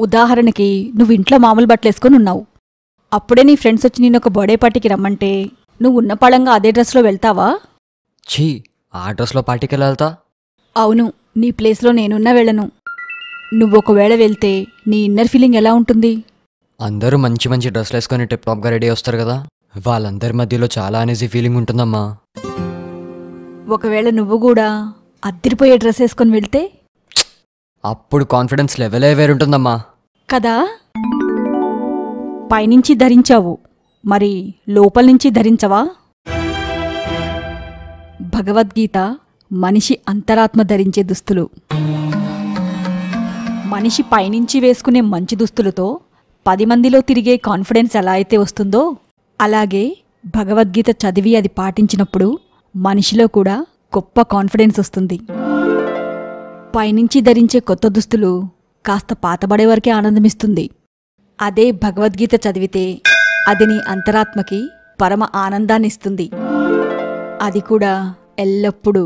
ఉదాహరణకి నువ్వు ఇంట్లో మామూలు బట్టలేసుకొని ఉన్నావు. అప్పుడే నీ ఫ్రెండ్స్ వచ్చి నిన్నొక బర్త్డే పార్టీకి రమ్మంటే నువ్వు ఉన్న పళంగా అదే డ్రెస్లో వెళ్తావా? ఛీ, ఆ డ్రెస్లో పార్టీకి ఎలా వెళ్తా? అవును, నీ ప్లేస్లో నేనున్నా వెళ్ళను. నువ్వొకవేళ వెళ్తే నీ ఇన్నర్ ఫీలింగ్ ఎలా ఉంటుంది? అందరూ మంచి మంచి డ్రెస్లు వేసుకొని టిప్ టాప్గా రెడీ వస్తారు కదా, వాళ్ళందరి మధ్యలో చాలా అనేసి ఫీలింగ్ ఉంటుందమ్మా. ఒకవేళ నువ్వు కూడా అద్దిరిపోయే డ్రెస్ వేసుకొని వెళ్తే? అప్పుడు కాన్ఫిడెన్స్ లెవెలే వేరుంటుందమ్మా కదా. పైనుంచి ధరించావు, మరి లోపల నుంచి ధరించవా? భగవద్గీత మనిషి అంతరాత్మ ధరించే దుస్తులు. మనిషి పైనుంచి వేసుకునే మంచి దుస్తులతో 10 మందిలో తిరిగే కాన్ఫిడెన్స్ ఎలా అయితే వస్తుందో, అలాగే భగవద్గీత చదివి అది పాటించినప్పుడు మనిషిలో కూడా గొప్ప కాన్ఫిడెన్స్ వస్తుంది. పైనుంచి ధరించే కొత్త దుస్తులు కాస్త పాతబడే వరకే ఆనందమిస్తుంది. అదే భగవద్గీత చదివితే అది నీ అంతరాత్మకి పరమ ఆనందాన్నిస్తుంది. అది కూడా ఎల్లప్పుడూ.